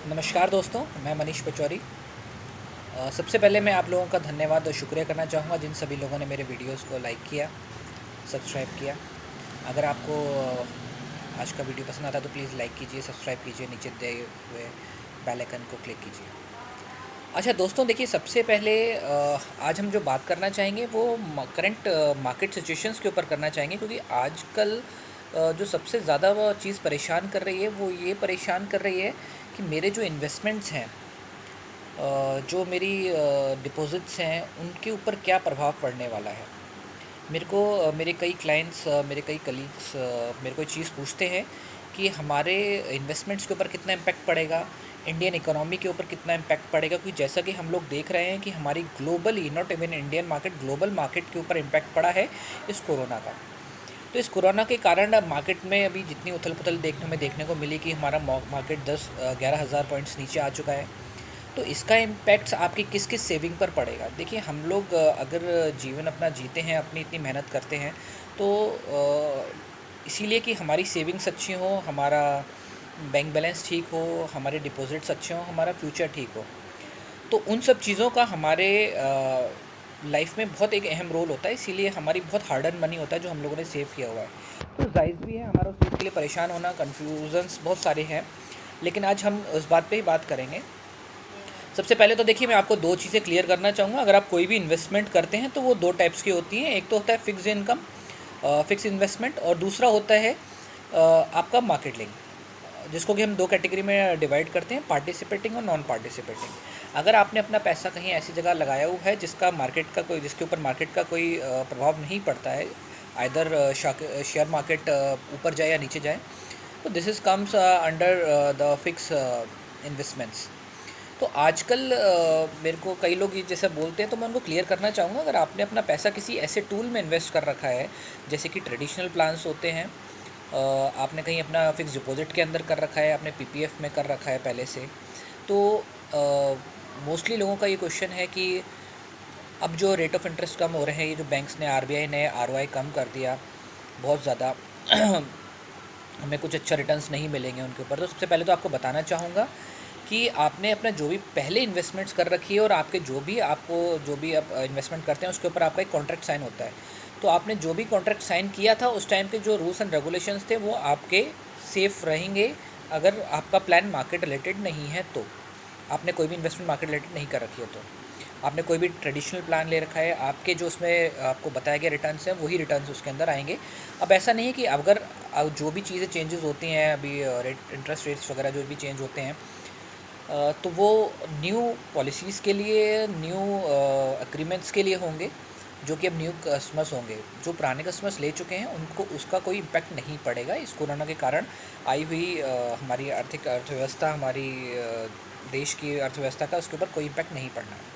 नमस्कार दोस्तों, मैं मनीष पचौरी। सबसे पहले मैं आप लोगों का धन्यवाद और शुक्रिया करना चाहूँगा जिन सभी लोगों ने मेरे वीडियोस को लाइक किया, सब्सक्राइब किया। अगर आपको आज का वीडियो पसंद आता है तो प्लीज़ लाइक कीजिए, सब्सक्राइब कीजिए, नीचे दिए हुए बेल आइकन को क्लिक कीजिए। अच्छा दोस्तों, देखिए सबसे पहले आज हम जो बात करना चाहेंगे वो करंट मार्केट सिचुएशंस के ऊपर करना चाहेंगे, क्योंकि आजकल जो सबसे ज़्यादा वो चीज़ परेशान कर रही है वो ये परेशान कर रही है कि मेरे जो इन्वेस्टमेंट्स हैं, जो मेरी डिपॉज़िट्स हैं, उनके ऊपर क्या प्रभाव पड़ने वाला है। मेरे को मेरे कई क्लाइंट्स, मेरे कई कलीग्स मेरे को ये चीज़ पूछते हैं कि हमारे इन्वेस्टमेंट्स के ऊपर कितना इम्पैक्ट पड़ेगा, इंडियन इकोनॉमी के ऊपर कितना इम्पैक्ट पड़ेगा, क्योंकि जैसा कि हम लोग देख रहे हैं कि हमारी globally, not even Indian market, global market के ऊपर इम्पैक्ट पड़ा है इस कोरोना का। तो इस कोरोना के कारण अब मार्केट में अभी जितनी उथल-पुथल देखने को मिली कि हमारा मार्केट 11 हज़ार पॉइंट्स नीचे आ चुका है। तो इसका इम्पैक्ट आपकी किस-किस सेविंग पर पड़ेगा? देखिए हम लोग अगर जीवन अपना जीते हैं, अपनी इतनी मेहनत करते हैं, तो इसीलिए कि हमारी सेविंग्स अच्छी हों, हमारा बैंक बैलेंस ठीक हो, हमारे डिपॉज़िट्स अच्छे हों, हमारा फ्यूचर ठीक हो। तो उन सब चीज़ों का हमारे लाइफ में बहुत एक अहम रोल होता है, इसीलिए हमारी बहुत हार्ड अर्न मनी होता है जो हम लोगों ने सेव किया हुआ है। तो जायज़ भी है हमारा उस चीज़ के लिए परेशान होना, कन्फ्यूज़न्स बहुत सारे हैं, लेकिन आज हम उस बात पे ही बात करेंगे। सबसे पहले तो देखिए मैं आपको 2 चीज़ें क्लियर करना चाहूँगा। अगर आप कोई भी इन्वेस्टमेंट करते हैं तो वो 2 टाइप्स की होती हैं। एक तो होता है फ़िक्स्ड इनकम, फ़िक्स्ड इन्वेस्टमेंट, और दूसरा होता है आपका मार्केट लिंक, जिसको कि हम 2 कैटेगरी में डिवाइड करते हैं, पार्टिसिपेटिंग और नॉन पार्टिसिपेटिंग। अगर आपने अपना पैसा कहीं ऐसी जगह लगाया हुआ है जिसके ऊपर मार्केट का कोई प्रभाव नहीं पड़ता है, आइदर शेयर मार्केट ऊपर जाए या नीचे जाए, तो this is comes under the fix investments. तो आजकल मेरे को कई लोग ये जैसा बोलते हैं, तो मैं उनको क्लियर करना चाहूँगा, अगर आपने अपना पैसा किसी ऐसे टूल में इन्वेस्ट कर रखा है जैसे कि ट्रेडिशनल प्लान्स होते हैं, आपने कहीं अपना फिक्स डिपॉजिट के अंदर कर रखा है, आपने पीपीएफ में कर रखा है पहले से, तो मोस्टली लोगों का ये क्वेश्चन है कि अब जो रेट ऑफ इंटरेस्ट कम हो रहे हैं, ये जो बैंक्स ने, आरबीआई ने आरओआई कम कर दिया बहुत ज़्यादा, हमें कुछ अच्छा रिटर्न्स नहीं मिलेंगे उनके ऊपर। तो सबसे पहले तो आपको बताना चाहूँगा कि आपने अपना जो भी पहले इन्वेस्टमेंट्स कर रखी है और आपके जो भी आप इन्वेस्टमेंट करते हैं उसके ऊपर आपका एक कॉन्ट्रैक्ट साइन होता है। तो आपने जो भी कॉन्ट्रैक्ट साइन किया था उस टाइम पे जो रूल्स एंड रेगुलेशंस थे वो आपके सेफ़ रहेंगे, अगर आपका प्लान मार्केट रिलेटेड नहीं है तो। आपने कोई भी इन्वेस्टमेंट मार्केट रिलेटेड नहीं कर रखी है तो। आपने कोई भी ट्रेडिशनल प्लान ले रखा है, आपके जो उसमें आपको बताया गया रिटर्न्स हैं वही रिटर्न्स उसके अंदर आएँगे। अब ऐसा नहीं है कि अगर जो भी चीज़ें चेंजेस होती हैं अभी, इंटरेस्ट रेट्स वगैरह जो भी चेंज होते हैं, तो वो न्यू पॉलिसीज़ के लिए, न्यू एग्रीमेंट्स के लिए होंगे, जो कि अब न्यू कस्टमर्स होंगे। जो पुराने कस्टमर्स ले चुके हैं उनको उसका कोई इम्पैक्ट नहीं पड़ेगा इस कोरोना के कारण आई हुई हमारी अर्थव्यवस्था, हमारी देश की अर्थव्यवस्था का उसके ऊपर कोई इम्पैक्ट नहीं पड़ना है।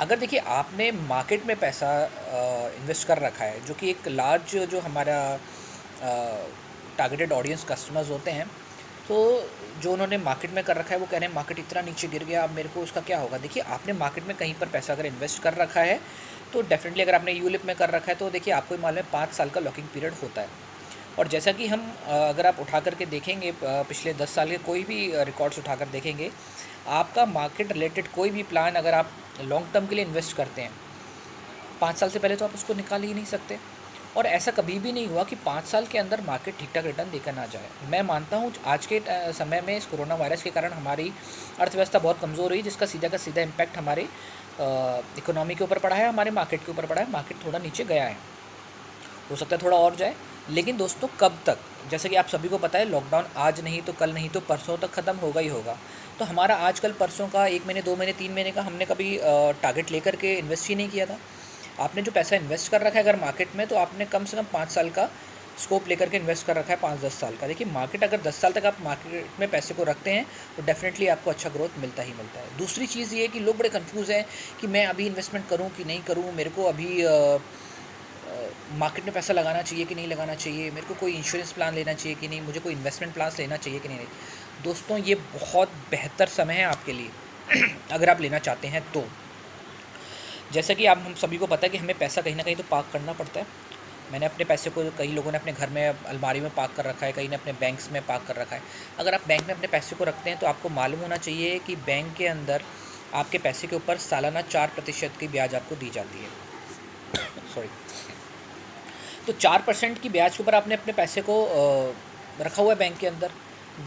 अगर देखिए आपने मार्केट में पैसा इन्वेस्ट कर रखा है, जो कि एक लार्ज जो हमारा टारगेटेड ऑडियंस कस्टमर्स होते हैं, तो जो उन्होंने मार्केट में कर रखा है वो कह रहे हैं मार्केट इतना नीचे गिर गया, अब मेरे को उसका क्या होगा। देखिए आपने मार्केट में कहीं पर पैसा अगर इन्वेस्ट कर रखा है तो डेफिनेटली, अगर आपने यूलिप में कर रखा है तो देखिए आपको ही मालूम है 5 साल का लॉकिंग पीरियड होता है। और जैसा कि हम अगर आप उठा करके देखेंगे पिछले 10 साल के कोई भी रिकॉर्ड्स उठाकर देखेंगे, आपका मार्केट रिलेटेड कोई भी प्लान अगर आप लॉन्ग टर्म के लिए इन्वेस्ट करते हैं, 5 साल से पहले तो आप उसको निकाल ही नहीं सकते। और ऐसा कभी भी नहीं हुआ कि 5 साल के अंदर मार्केट ठीक-ठाक रिटर्न देकर ना जाए। मैं मानता हूँ आज के समय में इस कोरोना वायरस के कारण हमारी अर्थव्यवस्था बहुत कमज़ोर हुई, जिसका सीधा का सीधा इम्पैक्ट हमारे इकोनॉमी के ऊपर पड़ा है, हमारे मार्केट के ऊपर पड़ा है। मार्केट थोड़ा नीचे गया है, हो सकता है थोड़ा और जाए, लेकिन दोस्तों कब तक? जैसे कि आप सभी को पता है, लॉकडाउन आज नहीं तो कल नहीं तो परसों तक ख़त्म होगा ही होगा। तो हमारा आज कल परसों का 1 महीने, 2 महीने, 3 महीने का हमने कभी टारगेट लेकर के इन्वेस्ट ही नहीं किया था। आपने जो पैसा इन्वेस्ट कर रखा है अगर मार्केट में, तो आपने कम से कम 5 साल का स्कोप लेकर के इन्वेस्ट कर रखा है, 5-10 साल का। देखिए मार्केट अगर 10 साल तक आप मार्केट में पैसे को रखते हैं तो डेफ़िनेटली आपको अच्छा ग्रोथ मिलता ही मिलता है। दूसरी चीज़ ये है कि लोग बड़े कन्फ्यूज़ हैं कि मैं अभी इन्वेस्टमेंट करूँ कि नहीं करूँ, मेरे को अभी मार्केट में पैसा लगाना चाहिए कि नहीं लगाना चाहिए, मेरे को कोई इंश्योरेंस प्लान लेना चाहिए कि नहीं, मुझे कोई इन्वेस्टमेंट प्लान्स लेना चाहिए कि नहीं। दोस्तों ये बहुत बेहतर समय है आपके लिए अगर आप लेना चाहते हैं तो। जैसा कि आप हम सभी को पता है कि हमें पैसा कहीं न कहीं तो पार्क करना पड़ता है। मैंने अपने पैसे को, कई लोगों ने अपने घर में अलमारी में पार्क कर रखा है, कई ने अपने बैंक्स में पार्क कर रखा है। अगर आप बैंक में अपने पैसे को रखते हैं तो आपको मालूम होना चाहिए कि बैंक के अंदर आपके पैसे के ऊपर सालाना 4% की ब्याज आपको दी जाती है। सॉरी। तो 4% की ब्याज के ऊपर आपने अपने पैसे को रखा हुआ है बैंक के अंदर।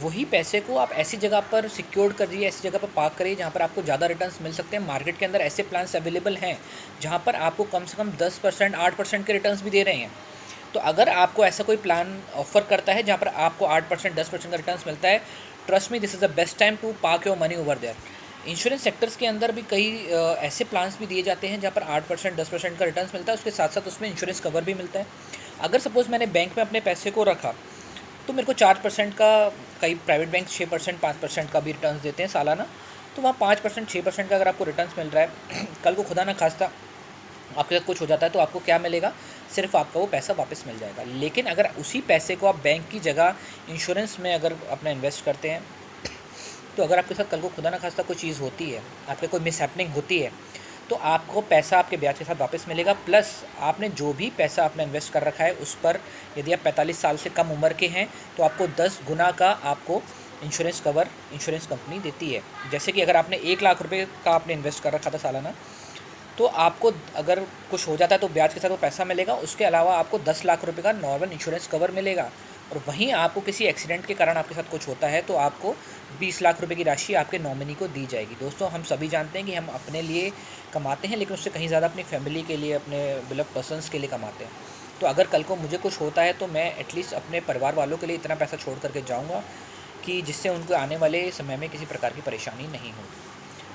वही पैसे को आप ऐसी जगह पर सिक्योर्ड कर दीजिए, ऐसी जगह पर पार्क करिए जहाँ पर आपको ज़्यादा रिटर्न्स मिल सकते हैं। मार्केट के अंदर ऐसे प्लान्स अवेलेबल हैं जहाँ पर आपको कम से कम 10%, 8% के रिटर्न्स भी दे रहे हैं। तो अगर आपको ऐसा कोई प्लान ऑफर करता है जहाँ पर आपको 8%, 10% का रिटर्न्स मिलता है, trust me, this is the best time to park your money over there. Insurance sectors के अंदर भी कई ऐसे प्लान्स भी दिए जाते हैं जहाँ पर 8%, 10% का रिटर्न्स मिलता है, उसके साथ साथ उसमें इंश्योरेंस कवर भी मिलता है। अगर सपोज़ मैंने बैंक में अपने पैसे को रखा तो मेरे को 4% का, कई प्राइवेट बैंक 6%, 5% का भी रिटर्न्स देते हैं सालाना, तो वहाँ 5%, 6% का अगर आपको रिटर्न्स मिल रहा है, कल को खुदा ना खास्ता आपके साथ कुछ हो जाता है तो आपको क्या मिलेगा? सिर्फ आपका वो पैसा वापस मिल जाएगा। लेकिन अगर उसी पैसे को आप बैंक की जगह इंश्योरेंस में अगर अपना इन्वेस्ट करते हैं, तो अगर आपके साथ कल को खुदा ना खास्ता कोई चीज़ होती है, आपके कोई मिसहैपनिंग होती है, तो आपको पैसा आपके ब्याज के साथ वापस मिलेगा। प्लस आपने जो भी पैसा आपने इन्वेस्ट कर रखा है उस पर, यदि आप 45 साल से कम उम्र के हैं, तो आपको 10 गुना का आपको इंश्योरेंस कवर इंश्योरेंस कंपनी देती है। जैसे कि अगर आपने 1 लाख रुपए का आपने इन्वेस्ट कर रखा था सालाना, तो आपको अगर कुछ हो जाता है तो ब्याज के साथ वो पैसा मिलेगा। उसके अलावा आपको 10 लाख रुपए का नॉर्मल इंश्योरेंस कवर मिलेगा। और वहीं आपको किसी एक्सीडेंट के कारण आपके साथ कुछ होता है तो आपको 20 लाख रुपए की राशि आपके नॉमिनी को दी जाएगी। दोस्तों, हम सभी जानते हैं कि हम अपने लिए कमाते हैं, लेकिन उससे कहीं ज़्यादा अपनी फैमिली के लिए, अपने बिलव पर्सन्स के लिए कमाते हैं। तो अगर कल को मुझे कुछ होता है तो मैं एटलीस्ट अपने परिवार वालों के लिए इतना पैसा छोड़ करके जाऊँगा कि जिससे उनको आने वाले समय में किसी प्रकार की परेशानी नहीं हो।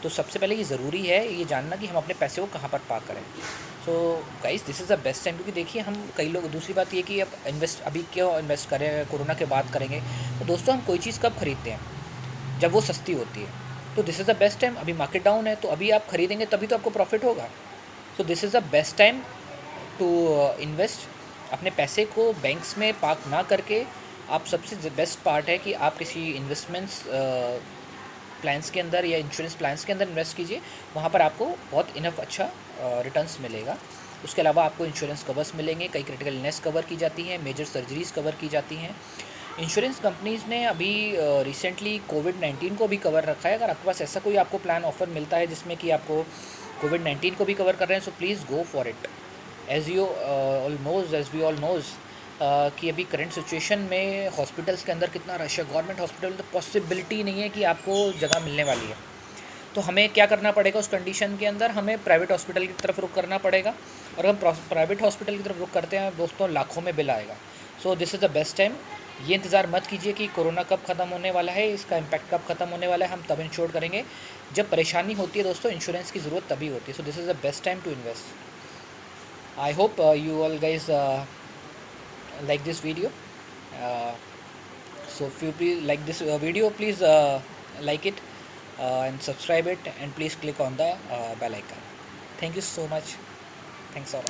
तो सबसे पहले ये ज़रूरी है ये जानना कि हम अपने पैसे को कहाँ पर पार्क करें। So guys, this is the best time, क्योंकि देखिए हम कई लोग, दूसरी बात ये कि अब इन्वेस्ट अभी क्यों इन्वेस्ट करें, कोरोना के बाद करेंगे। तो दोस्तों, हम कोई चीज़ कब खरीदते हैं? जब वो सस्ती होती है। तो this is the best time. अभी मार्केट डाउन है तो अभी आप खरीदेंगे तभी तो आपको प्रॉफिट होगा। So this is the best time to invest. अपने पैसे को बैंक्स में पार्क ना करके, आप सबसे बेस्ट पार्ट है कि आप किसी इन्वेस्टमेंट्स प्लान्स के अंदर या इंश्योरेंस प्लान्स के अंदर इन्वेस्ट कीजिए। वहाँ पर आपको बहुत इनफ अच्छा रिटर्न्स मिलेगा। उसके अलावा आपको इंश्योरेंस कवर्स मिलेंगे, कई क्रिटिकल इलनेस कवर की जाती हैं, मेजर सर्जरीज़ कवर की जाती हैं। इंश्योरेंस कंपनीज़ ने अभी रिसेंटली कोविड-19 को भी कवर रखा है। अगर आपके पास ऐसा कोई आपको प्लान ऑफ़र मिलता है जिसमें कि आपको कोविड-19 को भी कवर कर रहे हैं, so please go for it. As we all knows कि अभी करंट सिचुएशन में हॉस्पिटल्स के अंदर कितना रश है। गवर्नमेंट हॉस्पिटल में तो पॉसिबिलिटी नहीं है कि आपको जगह मिलने वाली है। तो हमें क्या करना पड़ेगा उस कंडीशन के अंदर? हमें प्राइवेट हॉस्पिटल की तरफ रुख करना पड़ेगा। और हम प्राइवेट हॉस्पिटल की तरफ रुख करते हैं दोस्तों, लाखों में बिल आएगा। सो this is the best time. ये इंतज़ार मत कीजिए कि कोरोना कब ख़त्म होने वाला है, इसका इम्पैक्ट कब ख़त्म होने वाला है। हम तब इंश्योर करेंगे जब परेशानी होती है दोस्तों, इंश्योरेंस की ज़रूरत तभी होती है। So this is the best time to invest. I hope you all guys like this video. So if you please like this video, please like it and subscribe it, and please click on the bell icon. Thank you so much. Thanks a lot.